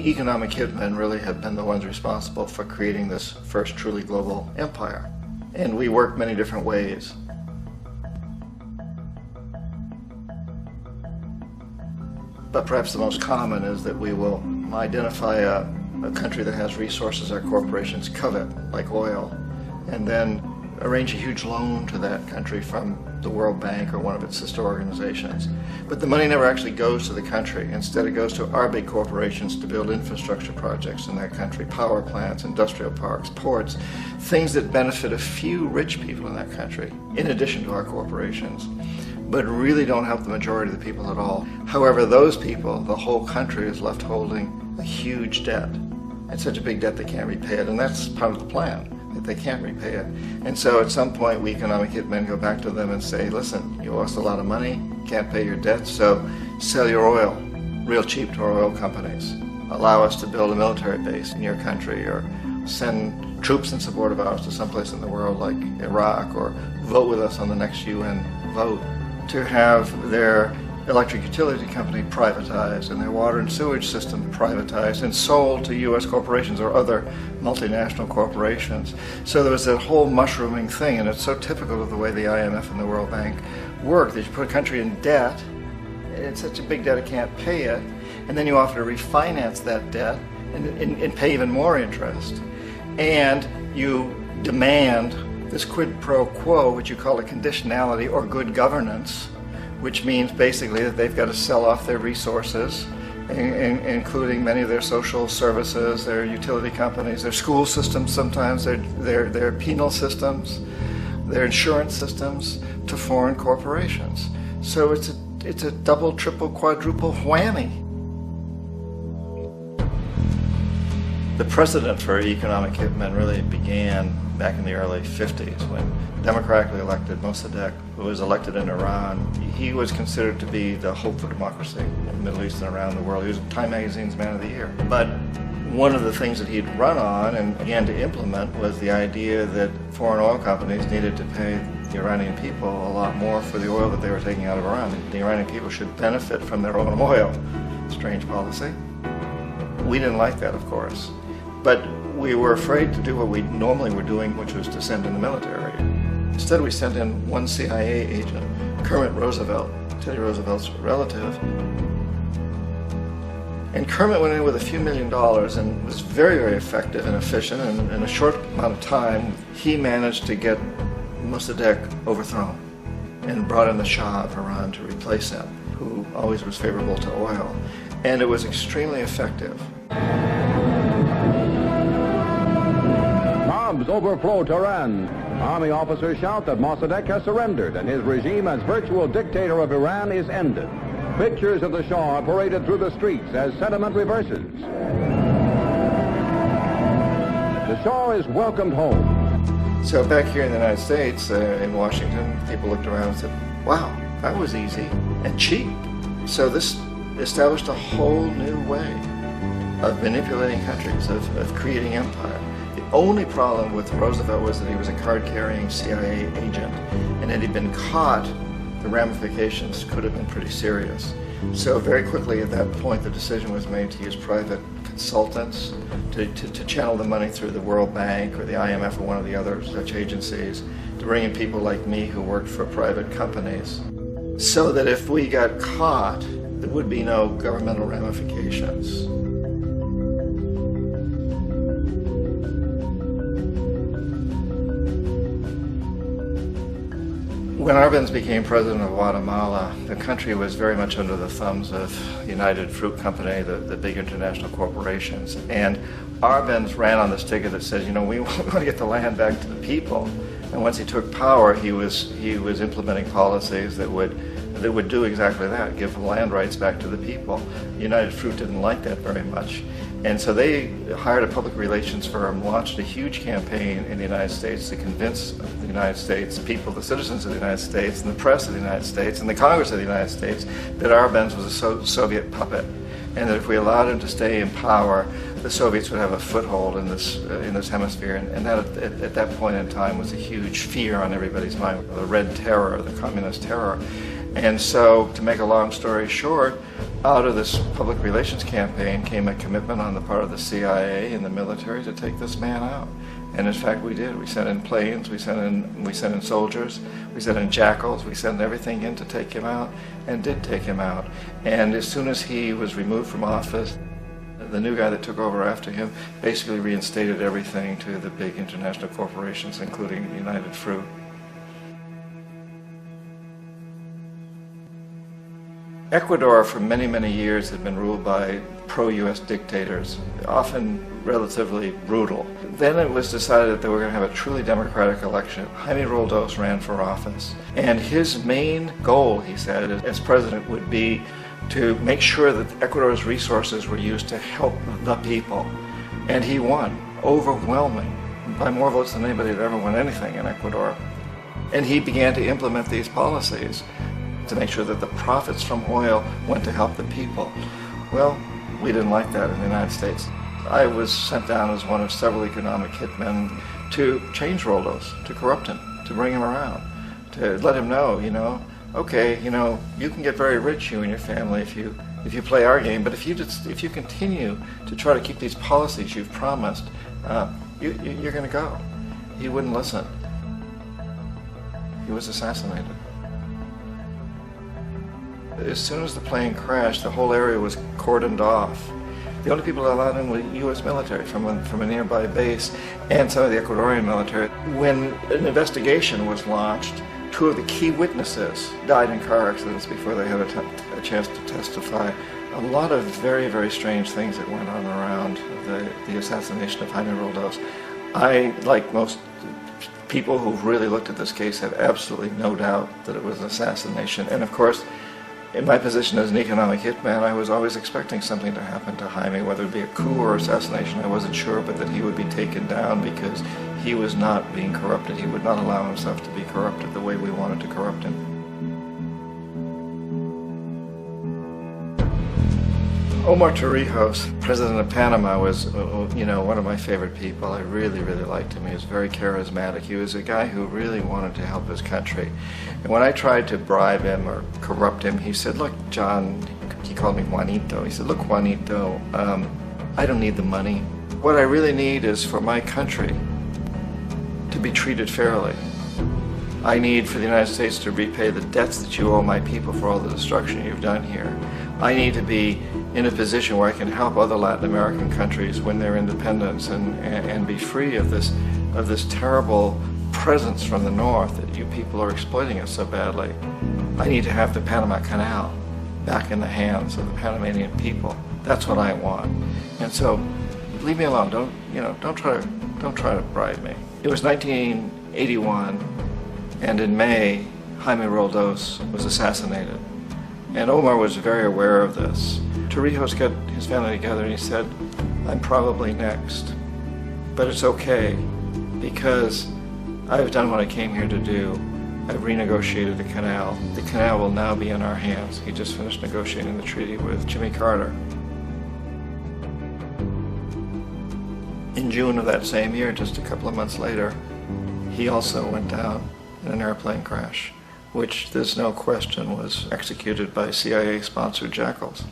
economic hitmen really have been the ones responsible for creating this first truly global empire. And we work many different ways. But perhaps the most common is that we will identify a country that has resources our corporations covet, like oil, and then arrange a huge loan to that country from the World Bank or one of its sister organizations. But the money never actually goes to the country. Instead, it goes to our big corporations to build infrastructure projects in that country, power plants, industrial parks, ports, things that benefit a few rich people in that country, in addition to our corporations, but really don't help the majority of the people at all. However, those people, the whole country, is left holding a huge debt. It's such a big debt they can't repay it, and that's part of the plan, that they can't repay it. And so at some point, we economic hitmen go back to them and say, listen, you owe us a lot of money, can't pay your debt, so sell your oil real cheap to our oil companies. Allow us to build a military base in your country, or send troops in support of ours to someplace in the world like Iraq, or vote with us on the next UN vote. To have their electric utility company privatized and their water and sewage system privatized and sold to U.S. corporations or other multinational corporations. So there was that whole mushrooming thing, and it's so typical of the way the IMF and the World Bank work, that you put a country in debt, it's such a big debt it can't pay it, and then you offer to refinance that debt and pay even more interest. And you demand this quid pro quo, which you call a conditionality or good governance, which means basically that they've got to sell off their resources, including many of their social services, their utility companies, their school systems sometimes, their penal systems, their insurance systems, to foreign corporations. So it's a double, triple, quadruple whammy. The precedent for economic hitmen really began back in the early 50s when democratically elected Mossadegh, who was elected in Iran, he was considered to be the hope for democracy in the Middle East and around the world. He was Time Magazine's Man of the Year. But one of the things that he'd run on and began to implement was the idea that foreign oil companies needed to pay the Iranian people a lot more for the oil that they were taking out of Iran. The Iranian people should benefit from their own oil. Strange policy. We didn't like that, of course. But we were afraid to do what we normally were doing, which was to send in the military. Instead, we sent in one CIA agent, Kermit Roosevelt, Teddy Roosevelt's relative. And Kermit went in with a few $1 million and was very, very effective and efficient. And in a short amount of time, he managed to get Mossadegh overthrown and brought in the Shah of Iran to replace him, who always was favorable to oil. And it was extremely effective. Bombs overflow Tehran. Army officers shout that Mossadegh has surrendered and his regime as virtual dictator of Iran is ended. Pictures of the Shah are paraded through the streets as sentiment reverses. The Shah is welcomed home. So back here in the United States, in Washington, people looked around and said, wow, that was easy and cheap. So this established a whole new way of manipulating countries, of creating empire. The only problem with Roosevelt was that he was a card-carrying CIA agent, and had he been caught, the ramifications could have been pretty serious. So very quickly at that point, the decision was made to use private consultants to channel the money through the World Bank or the IMF or one of the other such agencies, to bring in people like me who worked for private companies, so that if we got caught, there would be no governmental ramifications. When Arbenz became president of Guatemala, the country was very much under the thumbs of United Fruit Company, the big international corporations. And Arbenz ran on this ticket that says, you know, we want to get the land back to the people. And once he took power, he was implementing policies that would do exactly that, give land rights back to the people. United Fruit didn't like that very much. And so they hired a public relations firm, launched a huge campaign in the United States to convince the United States people, the citizens of the United States, and the press of the United States, and the Congress of the United States, that Arbenz was a Soviet puppet, and that if we allowed him to stay in power, the Soviets would have a foothold in this hemisphere. And that at that point in time was a huge fear on everybody's mind, the Red Terror, the Communist Terror. And so, to make a long story short, Out of this public relations campaign came a commitment on the part of the CIA and the military to take this man out. And in fact, we did. We sent in planes, we sent in soldiers, we sent in jackals, we sent everything in to take him out, and did take him out. And as soon as he was removed from office, the new guy that took over after him basically reinstated everything to the big international corporations, including United Fruit. Ecuador for many, many years had been ruled by pro-US dictators, often relatively brutal. Then it was decided that they were going to have a truly democratic election. Jaime Roldos ran for office, and his main goal, he said, as president would be to make sure that Ecuador's resources were used to help the people. And he won, overwhelming, by more votes than anybody had ever won anything in Ecuador. And he began to implement these policies to make sure that the profits from oil went to help the people. Well, we didn't like that in the United States. I was sent down as one of several economic hitmen to change Roldos, to corrupt him, to bring him around, to let him know, okay, you can get very rich, you and your family, if you play our game, but if you continue to try to keep these policies you've promised, you're going to go. He wouldn't listen. He was assassinated. As soon as the plane crashed, the whole area was cordoned off. The only people allowed in were U.S. military from a nearby base and some of the Ecuadorian military. When an investigation was launched, two of the key witnesses died in car accidents before they had a chance to testify. A lot of very, very strange things that went on around the assassination of Jaime Roldos. I, like most people who've really looked at this case, have absolutely no doubt that it was an assassination. And of course, in my position as an economic hitman, I was always expecting something to happen to Jaime, whether it be a coup or assassination, I wasn't sure, but that he would be taken down because he was not being corrupted. He would not allow himself to be corrupted the way we wanted to corrupt him. Omar Torrijos, president of Panama, was, one of my favorite people. I really, really liked him. He was very charismatic. He was a guy who really wanted to help his country. And when I tried to bribe him or corrupt him, he said, look, John, he called me Juanito. He said, look, Juanito, I don't need the money. What I really need is for my country to be treated fairly. I need for the United States to repay the debts that you owe my people for all the destruction you've done here. I need to be in a position where I can help other Latin American countries win their independence and be free of this terrible presence from the north that you people are exploiting us so badly. I need to have the Panama Canal back in the hands of the Panamanian people. That's what I want. And so, leave me alone. Don't try to bribe me. It was 1981, and in May, Jaime Roldos was assassinated. And Omar was very aware of this. Torrijos got his family together and he said, I'm probably next, but it's okay because I've done what I came here to do. I've renegotiated the canal. The canal will now be in our hands. He just finished negotiating the treaty with Jimmy Carter. In June of that same year, just a couple of months later, he also went down in an airplane crash, which there's no question was executed by CIA-sponsored jackals.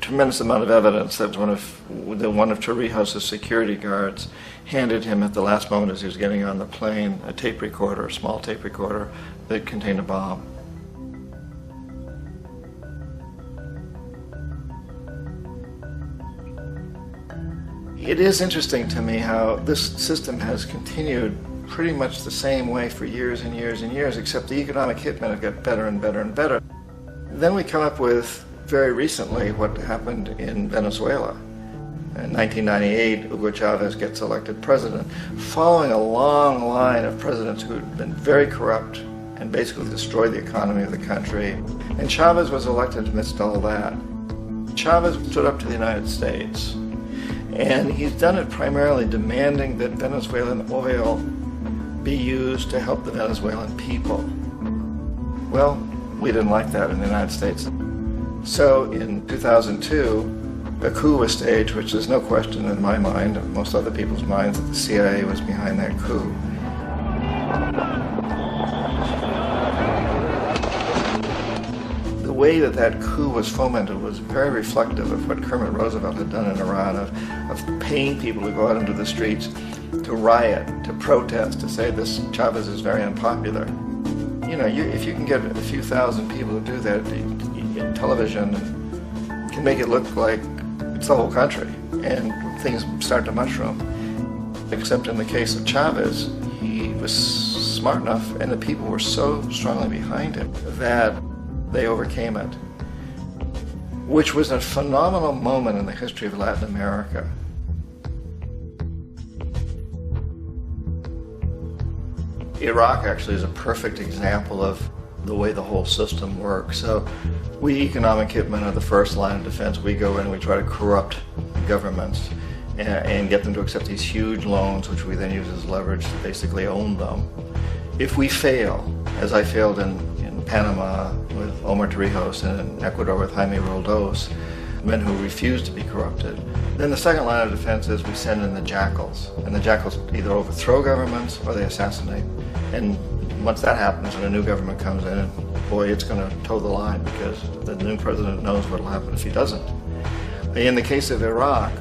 Tremendous amount of evidence that one of Torrijos' security guards handed him at the last moment as he was getting on the plane a tape recorder, a small tape recorder that contained a bomb. It is interesting to me how this system has continued pretty much the same way for years and years and years, except the economic hitmen have got better and better and better. Then we come up with, very recently, what happened in Venezuela. In 1998, Hugo Chavez gets elected president, following a long line of presidents who had been very corrupt and basically destroyed the economy of the country. And Chavez was elected amidst all that. Chavez stood up to the United States, and he's done it primarily demanding that Venezuelan oil be used to help the Venezuelan people. Well, we didn't like that in the United States. So in 2002, a coup was staged, which there's no question in my mind, and most other people's minds, that the CIA was behind that coup. The the way that that coup was fomented was very reflective of what Kermit Roosevelt had done in Iran, of paying people to go out into the streets, to riot, to protest, to say this Chavez is very unpopular. You know, if you can get a few thousand people to do that in television, can make it look like it's the whole country, and things start to mushroom. Except in the case of Chavez, he was smart enough, and the people were so strongly behind him that they overcame it, which was a phenomenal moment in the history of Latin America. Iraq actually is a perfect example of the way the whole system works. So we economic hitmen are the first line of defense. We go in and we try to corrupt governments and get them to accept these huge loans, which we then use as leverage to basically own them. If we fail, as I failed in Panama with Omar Torrijos and in Ecuador with Jaime Roldos, men who refused to be corrupted, then the second line of defense is we send in the jackals. And the jackals either overthrow governments or they assassinate. And once that happens and a new government comes in, boy, it's going to toe the line, because the new president knows what will happen if he doesn't. In the case of Iraq,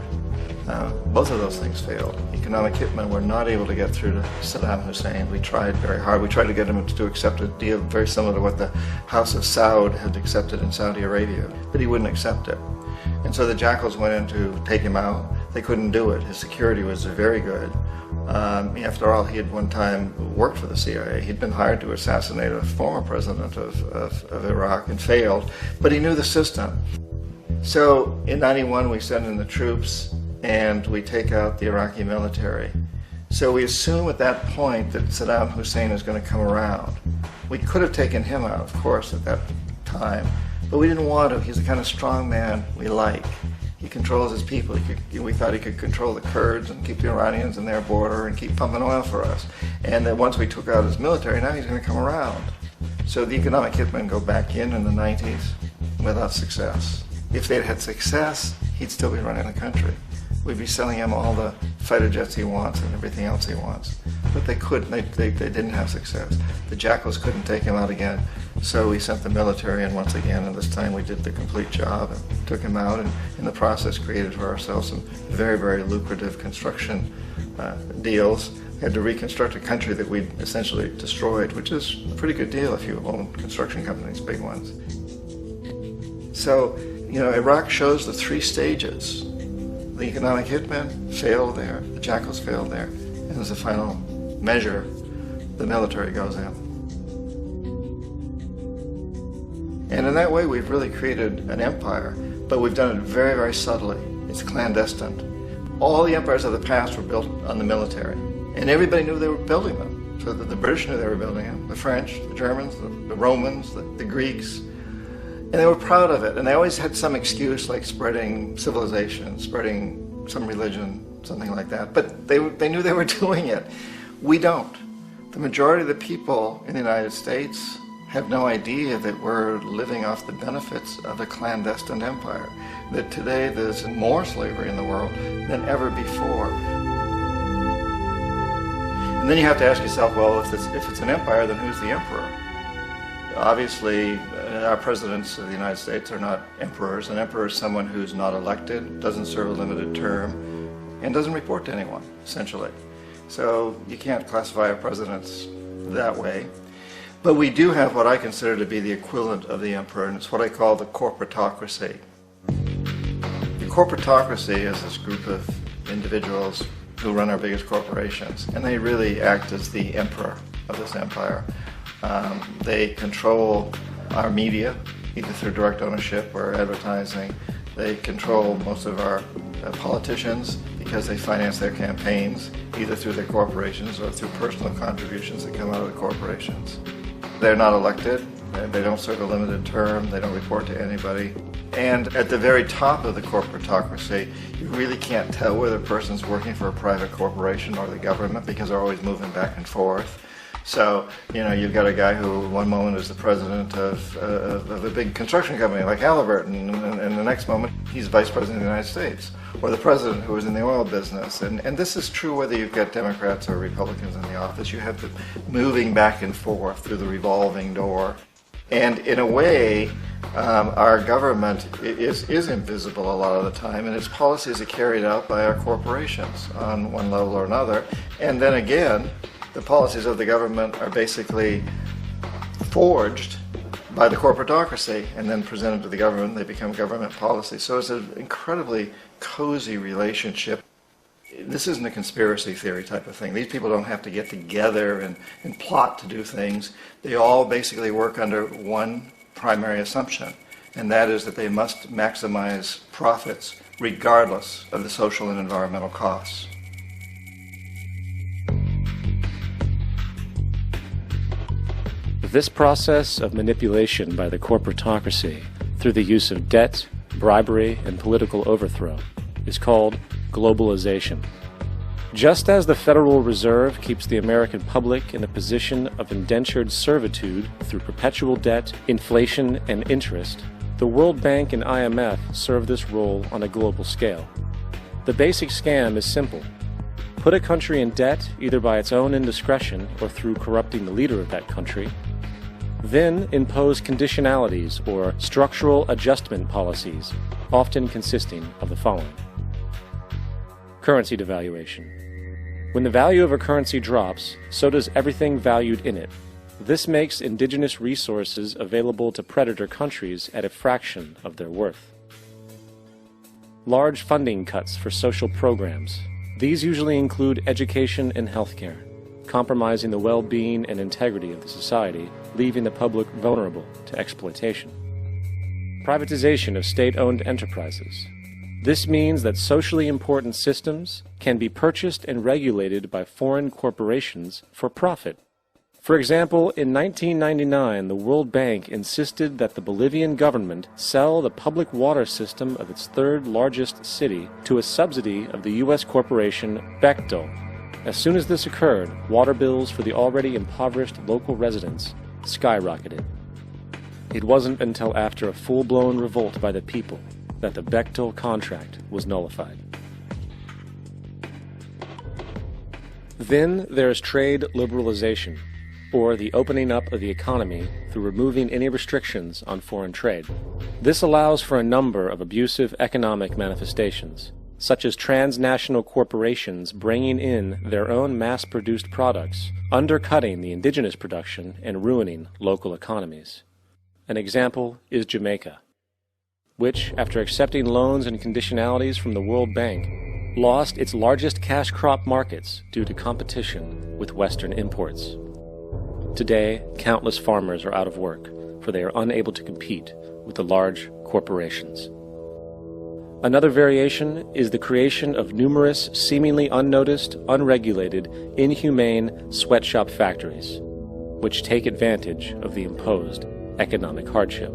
both of those things failed. Economic hitmen were not able to get through to Saddam Hussein. We tried very hard. We tried to get him to accept a deal very similar to what the House of Saud had accepted in Saudi Arabia, but he wouldn't accept it. And so the jackals went in to take him out. They couldn't do it. His security was very good. After all, he had one time worked for the CIA. He'd been hired to assassinate a former president of Iraq and failed, but he knew the system. So in '91, we send in the troops and we take out the Iraqi military. So we assume at that point that Saddam Hussein is going to come around. We could have taken him out, of course, at that time, but we didn't want to. He's the kind of strong man we like. He controls his people. We thought he could control the Kurds and keep the Iranians in their border and keep pumping oil for us. And that once we took out his military, now he's going to come around. So the economic hitmen go back in the 90s without success. If they'd had success, he'd still be running the country. We'd be selling him all the fighter jets he wants and everything else he wants. But they couldn't. They didn't have success. The jackals couldn't take him out again. So we sent the military in once again, and this time we did the complete job and took him out, and in the process created for ourselves some very, very lucrative construction deals. We had to reconstruct a country that we'd essentially destroyed, which is a pretty good deal if you own construction companies, big ones. So, you know, Iraq shows the three stages. The economic hitmen failed there, the jackals failed there, and as a final measure, the military goes in. And in that way, we've really created an empire, but we've done it very, very subtly. It's clandestine. All the empires of the past were built on the military, and everybody knew they were building them. So the British knew they were building them, the French, the Germans, the Romans, the Greeks, and they were proud of it. And they always had some excuse, like spreading civilization, spreading some religion, something like that. But they knew they were doing it. We don't. The majority of the people in the United States have no idea that we're living off the benefits of a clandestine empire, that today there's more slavery in the world than ever before. And then you have to ask yourself, well, if it's an empire, then who's the emperor? Obviously, our presidents of the United States are not emperors. An emperor is someone who's not elected, doesn't serve a limited term, and doesn't report to anyone, essentially. So you can't classify our presidents that way. But we do have what I consider to be the equivalent of the emperor, and it's what I call the corporatocracy. The corporatocracy is this group of individuals who run our biggest corporations, and they really act as the emperor of this empire. They control our media, either through direct ownership or advertising. They control most of our politicians because they finance their campaigns, either through their corporations or through personal contributions that come out of the corporations. They're not elected, they don't serve a limited term, they don't report to anybody. And at the very top of the corporatocracy, you really can't tell whether a person's working for a private corporation or the government because they're always moving back and forth. So, you know, you've got a guy who one moment is the president of a big construction company like Halliburton, and the next moment he's vice president of the United States, or the president who is in the oil business. And this is true whether you've got Democrats or Republicans in the office. You have the moving back and forth through the revolving door. And in a way, our government is invisible a lot of the time, and its policies are carried out by our corporations on one level or another. And then again, the policies of the government are basically forged by the corporatocracy and then presented to the government. They become government policy. So it's an incredibly cozy relationship. This isn't a conspiracy theory type of thing. These people don't have to get together and plot to do things. They all basically work under one primary assumption, and that is that they must maximize profits regardless of the social and environmental costs. This process of manipulation by the corporatocracy through the use of debt, bribery, and political overthrow is called globalization. Just as the Federal Reserve keeps the American public in a position of indentured servitude through perpetual debt, inflation, and interest, the World Bank and IMF serve this role on a global scale. The basic scam is simple. Put a country in debt either by its own indiscretion or through corrupting the leader of that country, then impose conditionalities or structural adjustment policies, often consisting of the following. Currency devaluation. When the value of a currency drops, so does everything valued in it. This makes indigenous resources available to predator countries at a fraction of their worth. Large funding cuts for social programs. These usually include education and healthcare, compromising the well-being and integrity of the society, leaving the public vulnerable to exploitation. Privatization of state-owned enterprises. This means that socially important systems can be purchased and regulated by foreign corporations for profit. For example, in 1999, the World Bank insisted that the Bolivian government sell the public water system of its third largest city to a subsidy of the U.S. corporation Bechtel. As soon as this occurred, water bills for the already impoverished local residents skyrocketed. It wasn't until after a full-blown revolt by the people that the Bechtel contract was nullified. Then there is trade liberalization, or the opening up of the economy through removing any restrictions on foreign trade. This allows for a number of abusive economic manifestations, such as transnational corporations bringing in their own mass-produced products, undercutting the indigenous production and ruining local economies. An example is Jamaica, which, after accepting loans and conditionalities from the World Bank, lost its largest cash crop markets due to competition with Western imports. Today, countless farmers are out of work, for they are unable to compete with the large corporations. Another variation is the creation of numerous seemingly unnoticed, unregulated, inhumane sweatshop factories, which take advantage of the imposed economic hardship.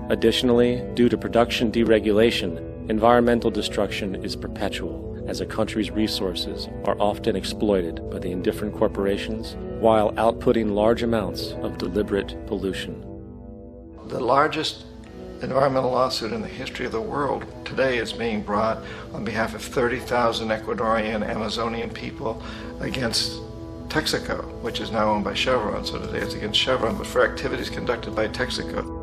Additionally, due to production deregulation, environmental destruction is perpetual, as a country's resources are often exploited by the indifferent corporations while outputting large amounts of deliberate pollution. The largest environmental lawsuit in the history of the world today is being brought on behalf of 30,000 Ecuadorian Amazonian people against Texaco, which is now owned by Chevron. So today it's against Chevron, but for activities conducted by Texaco.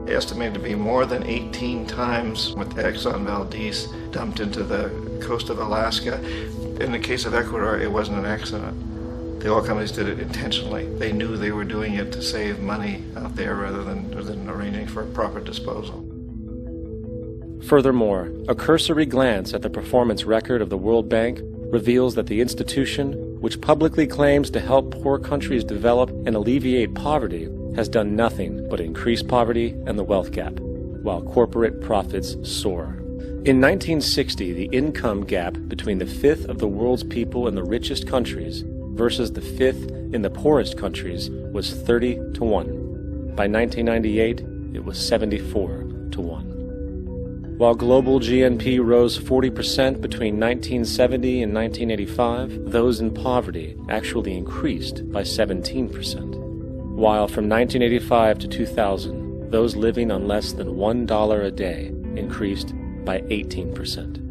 Estimated to be more than 18 times what Exxon Valdez dumped into the coast of Alaska. In the case of Ecuador, it wasn't an accident. The oil companies did it intentionally. They knew they were doing it to save money out there rather than arranging for proper disposal. Furthermore, a cursory glance at the performance record of the World Bank reveals that the institution, which publicly claims to help poor countries develop and alleviate poverty, has done nothing but increase poverty and the wealth gap, while corporate profits soar. In 1960, the income gap between the fifth of the world's people in the richest countries versus the fifth in the poorest countries was 30 to 1. By 1998, it was 74 to 1. While global GNP rose 40% between 1970 and 1985, those in poverty actually increased by 17%. While from 1985 to 2000, those living on less than $1 a day increased by 18%.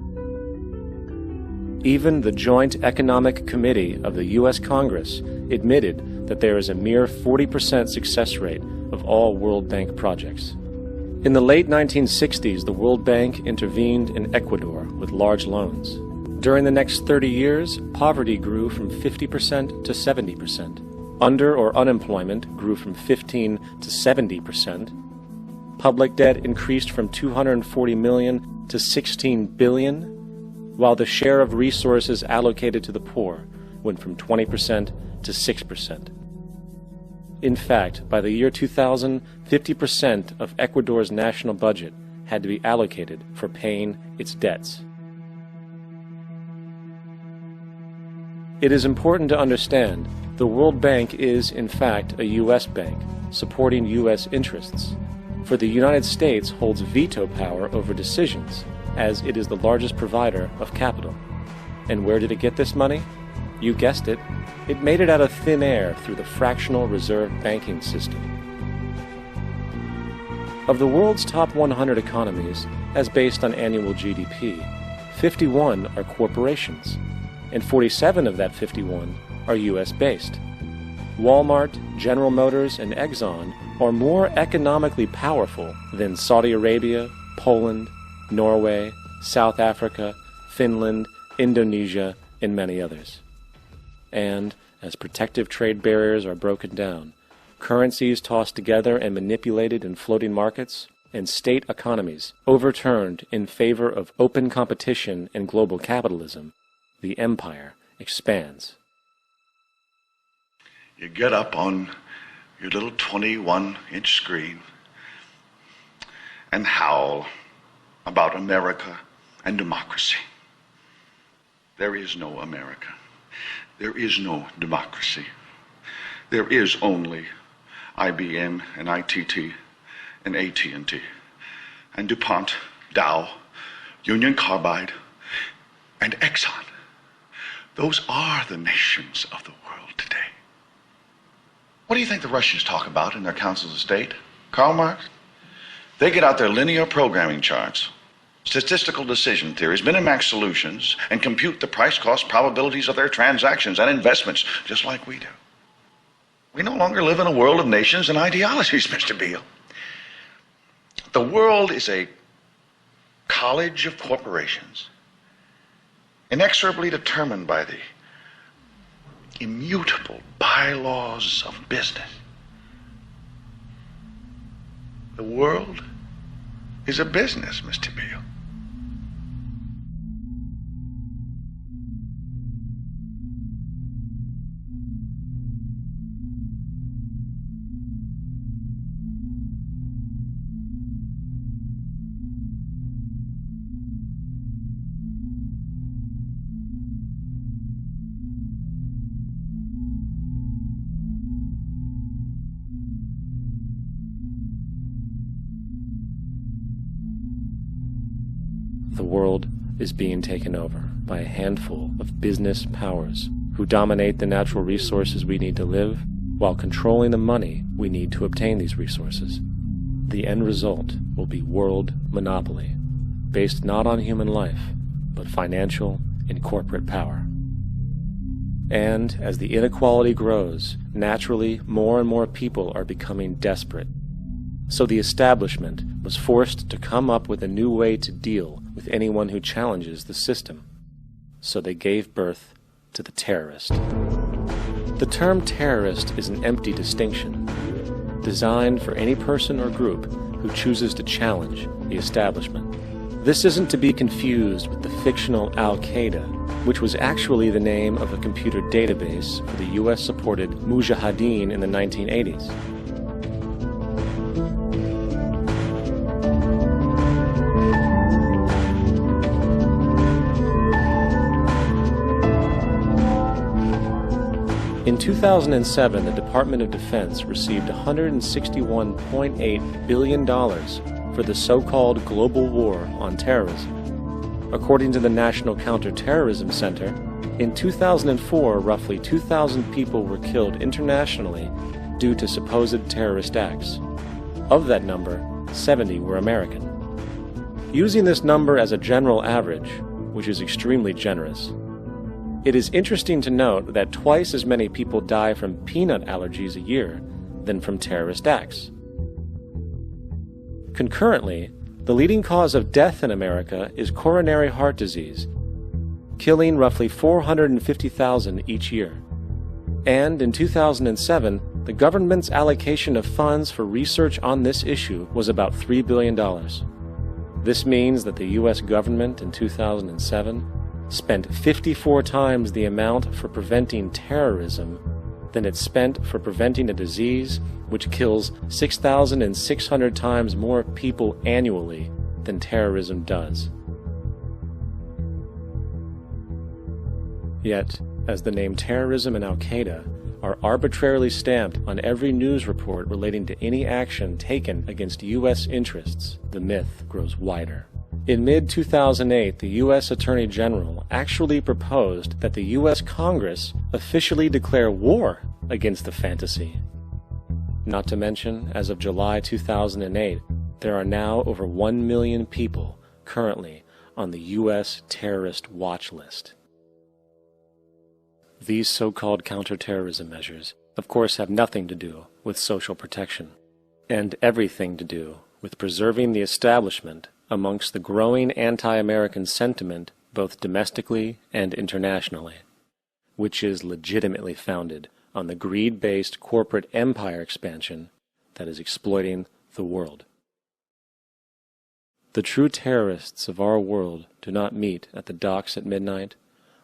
Even the Joint Economic Committee of the U.S. Congress admitted that there is a mere 40% success rate of all World Bank projects. In the late 1960s, the World Bank intervened in Ecuador with large loans. During the next 30 years, poverty grew from 50% to 70%. Under- or unemployment grew from 15 to 70%. Public debt increased from 240 million to 16 billion, while the share of resources allocated to the poor went from 20% to 6%. In fact, by the year 2000, 50% of Ecuador's national budget had to be allocated for paying its debts. It is important to understand the World Bank is, in fact, a U.S. bank, supporting U.S. interests. For the United States holds veto power over decisions, as it is the largest provider of capital. And where did it get this money? You guessed it. It made it out of thin air through the fractional reserve banking system. Of the world's top 100 economies, as based on annual GDP, 51 are corporations, and 47 of that 51 are U.S.-based. Walmart, General Motors, and Exxon are more economically powerful than Saudi Arabia, Poland, Norway, South Africa, Finland, Indonesia, and many others. And, as protective trade barriers are broken down, currencies tossed together and manipulated in floating markets, and state economies overturned in favor of open competition and global capitalism, the empire expands. You get up on your little 21-inch screen and howl about America and democracy. There is no America. There is no democracy. There is only IBM and ITT and AT&T and DuPont, Dow, Union Carbide, and Exxon. Those are the nations of the world today. What do you think the Russians talk about in their councils of state? Karl Marx? They get out their linear programming charts, statistical decision theories, Minimax solutions, and compute the price-cost probabilities of their transactions and investments, just like we do. We no longer live in a world of nations and ideologies, Mr. Beale. The world is a college of corporations, inexorably determined by the immutable bylaws of business. The world is a business, Mr. Beale. The world is being taken over by a handful of business powers who dominate the natural resources we need to live while controlling the money we need to obtain these resources. The end result will be world monopoly, based not on human life, but financial and corporate power. And as the inequality grows, naturally more and more people are becoming desperate. So the establishment was forced to come up with a new way to deal with anyone who challenges the system. So they gave birth to the terrorist. The term terrorist is an empty distinction, designed for any person or group who chooses to challenge the establishment. This isn't to be confused with the fictional Al-Qaeda, which was actually the name of a computer database for the US-supported Mujahideen in the 1980s. In 2007, the Department of Defense received $161.8 billion for the so-called global war on terrorism. According to the National Counterterrorism Center, in 2004, roughly 2,000 people were killed internationally due to supposed terrorist acts. Of that number, 70 were American. Using this number as a general average, which is extremely generous, It is interesting to note that twice as many people die from peanut allergies a year than from terrorist acts. Concurrently, the leading cause of death in America is coronary heart disease, killing roughly 450,000 each year. And in 2007, the government's allocation of funds for research on this issue was about $3 billion. This means that the U.S. government in 2007 spent 54 times the amount for preventing terrorism than it spent for preventing a disease which kills 6,600 times more people annually than terrorism does. Yet, as the name terrorism and Al-Qaeda are arbitrarily stamped on every news report relating to any action taken against U.S. interests, the myth grows wider. In mid-2008, the U.S. Attorney General actually proposed that the U.S. Congress officially declare war against the fantasy. Not to mention, as of July 2008, there are now over 1 million people currently on the U.S. terrorist watch list. These so-called counterterrorism measures, of course, have nothing to do with social protection, and everything to do with preserving the establishment amongst the growing anti-American sentiment both domestically and internationally, which is legitimately founded on the greed-based corporate empire expansion that is exploiting the world. The true terrorists of our world do not meet at the docks at midnight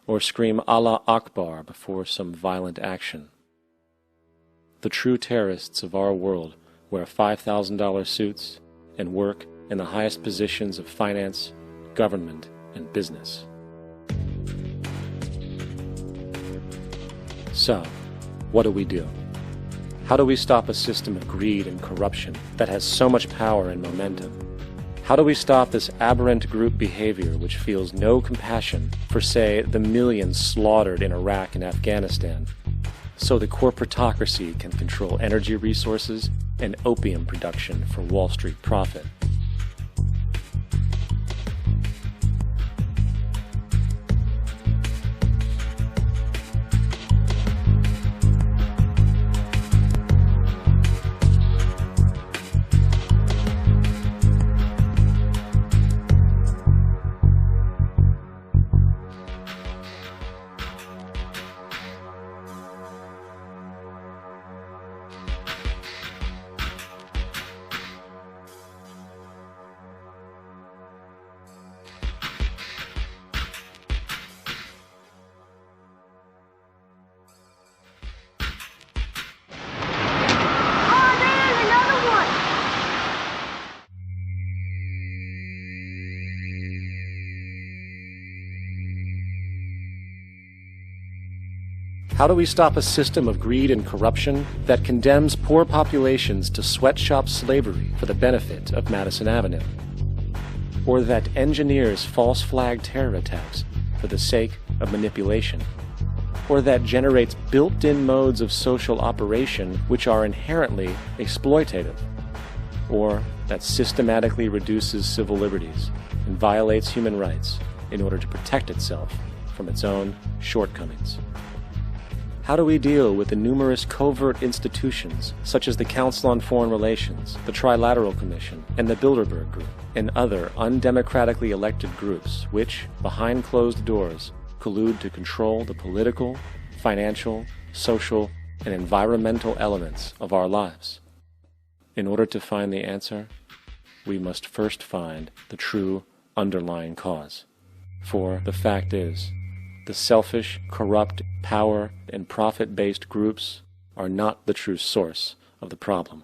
or scream Allah Akbar before some violent action. The true terrorists of our world wear $5,000 suits and work in the highest positions of finance, government, and business. So, what do? How do we stop a system of greed and corruption that has so much power and momentum? How do we stop this aberrant group behavior which feels no compassion for, say, the millions slaughtered in Iraq and Afghanistan, so the corporatocracy can control energy resources and opium production for Wall Street profit? How do we stop a system of greed and corruption that condemns poor populations to sweatshop slavery for the benefit of Madison Avenue? Or that engineers false flag terror attacks for the sake of manipulation? Or that generates built-in modes of social operation which are inherently exploitative? Or that systematically reduces civil liberties and violates human rights in order to protect itself from its own shortcomings? How do we deal with the numerous covert institutions, such as the Council on Foreign Relations, the Trilateral Commission, and the Bilderberg Group, and other undemocratically elected groups which, behind closed doors, collude to control the political, financial, social, and environmental elements of our lives? In order to find the answer, we must first find the true underlying cause. For the fact is, the selfish, corrupt, power, and profit-based groups are not the true source of the problem.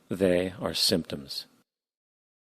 They are symptoms.